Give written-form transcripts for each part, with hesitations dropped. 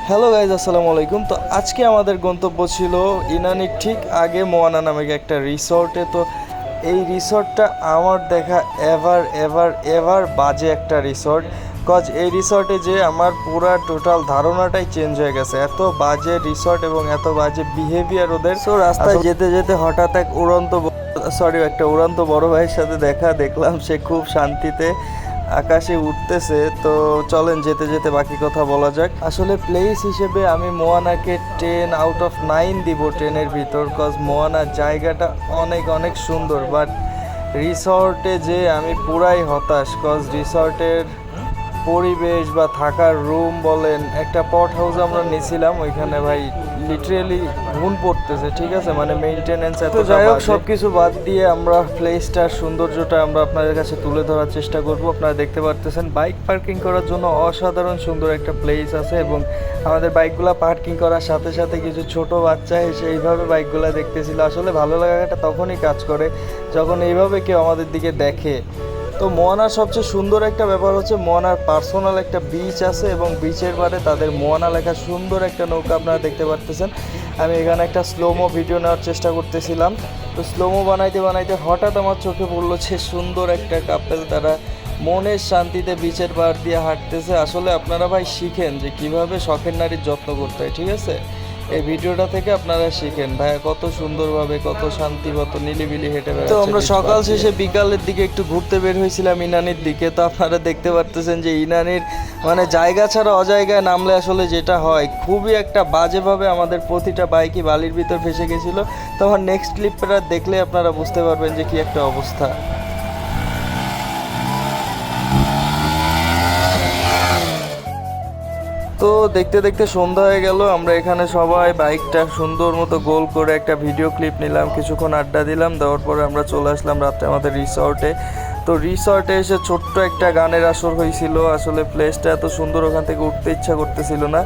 Hello guys, আসসালামু আলাইকুম। তো আজকে আমাদের গন্তব্য ছিল ইনানির ঠিক আগে মোয়ানা নামে একটা রিসর্টে। তো এই রিসর্টটা আমার দেখা এভার এভার এভার বাজে একটা রিসর্ট। কজ এই রিসর্টে যে আমার পুরা টোটাল ধারণাটাই চেঞ্জ হয়ে গেছে। এত বাজে রিসর্ট এবং এত বাজে বিহেভিয়ার ওদের। সো রাস্তায় যেতে যেতে হঠাৎ একটা উড়ন্ত বড় ভাইয়ের সাথে দেখলাম সে খুব শান্তিতে আকাশে উঠতেছে। তো চলেন যেতে যেতে বাকি কথা বলা যাক। আসলে প্লেস হিসেবে আমি মোয়ানাকে 10/9 দিব 10-এর ভিতর। কজ মোয়ানা জায়গাটা অনেক অনেক সুন্দর, বাট রিসর্টে যে আমি পুরাই হতাশ। কজ রিসর্টের পরিবেশ বা থাকার রুম বলেন, একটা পট হাউস আমরা নিয়েছিলাম, ওইখানে ভাই লিটারেলি ঘুণ পড়তেছে, ঠিক আছে, মানে মেইনটেনেন্স এত। যাই হোক, সব কিছু বাদ দিয়ে আমরা প্লেসটার সৌন্দর্যটা আমরা আপনাদের কাছে তুলে ধরার চেষ্টা করব। আপনারা দেখতে পারতেছেন বাইক পার্কিং করার জন্য অসাধারণ সুন্দর একটা প্লেস আছে, এবং আমাদের বাইকগুলো পার্কিং করার সাথে সাথে কিছু ছোট বাচ্চা এসে এইভাবে বাইকগুলো দেখতেছিল। আসলে ভালো লাগাটা তখনই কাজ করে যখন এইভাবে কেউ আমাদের দিকে দেখে। তো মোয়ানার সবচেয়ে সুন্দর একটা ব্যাপার হচ্ছে মোয়ানার পার্সোনাল একটা বিচ আছে, এবং বিচের পাড়ে তাদের মোয়ানা লেখা সুন্দর একটা নৌকা আপনারা দেখতে পারতেছেন। আমি এখানে একটা স্লোমো ভিডিও নেওয়ার চেষ্টা করতেছিলাম। তো স্লোমো বানাইতে বানাইতে হঠাৎ আমার চোখে পড়লো যে সুন্দর একটা কাপেল, তারা মনের শান্তিতে বিচের পাড় দিয়ে হাঁটতেছে। আসলে আপনারা ভাই শিখেন যে কিভাবে শখের নারীর যত্ন করতে হয়, ঠিক আছে। এই ভিডিওটা থেকে আপনারা শিখেন ভাইয়া কত সুন্দরভাবে, কত শান্তি, কত নিলিবিলি হেঁটে বেড়াচ্ছে। তো আমরা সকাল শেষে বিকালের দিকে একটু ঘুরতে বের হয়েছিলাম ইনানির দিকে। তো আপনারা দেখতে পারতেছেন যে ইনানির মানে জায়গা ছাড়া অজায়গায় নামলে আসলে যেটা হয়, খুবই একটা বাজেভাবে আমাদের প্রতিটা বাইকই বালির ভিতর ভেসে গেছিলো। তো আমার নেক্সট ক্লিপটা দেখলে আপনারা বুঝতে পারবেন যে কি একটা অবস্থা। তো দেখতে দেখতে সন্ধ্যা হয়ে গেল। আমরা এখানে সবাই বাইকটা সুন্দর মতো গোল করে একটা ভিডিও ক্লিপ নিলাম, কিছুক্ষণ আড্ডা দিলাম। দেওয়ার পরে আমরা চলে আসলাম রাত্রে আমাদের রিসর্টে। তো রিসর্টে এসে ছোট্ট একটা গানের আসর হয়েছিল। আসলে প্লেসটা এত সুন্দর, ওখান থেকে উঠতে ইচ্ছা করতেছিল না।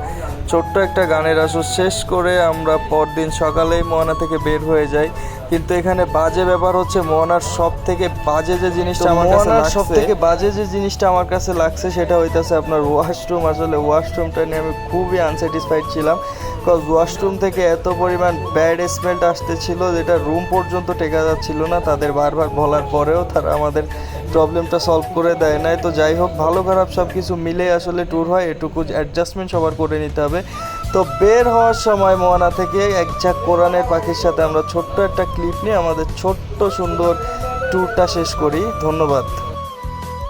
ছোট্ট একটা গানের আসর শেষ করে আমরা পরদিন সকালেই মোয়ানা থেকে বের হয়ে যাই। কিন্তু এখানে বাজে ব্যাপার হচ্ছে মোয়ানার সব থেকে বাজে যে জিনিসটা আমার কাছে লাগছে সেটা হইতেছে আপনার ওয়াশরুম। আসলে ওয়াশরুমটা নিয়ে আমি খুবই আনস্যাটিসফাইড ছিলাম। কজ ওয়াশরুম থেকে এত পরিমাণ ব্যাড স্মেলটা আসতেছিল যেটা রুম পর্যন্ত টেকা যাচ্ছিল না। তাদের বারবার বলার পরেও তারা আমাদের প্রবলেমটা সলভ করে দেয় নাই। তো যাই হোক, ভালো খারাপ সব কিছু মিলে আসলে ট্যুর হয়, এটুকু অ্যাডজাস্টমেন্ট সবার করে নিতে হবে। তো বের হওয়ার সময় মোয়ানা থেকে এক ঝাঁক কোরআনের পাখির সাথে আমরা ছোট্ট একটা ক্লিপ নিয়ে আমাদের ছোট্ট সুন্দর ট্যুরটা শেষ করি। ধন্যবাদ।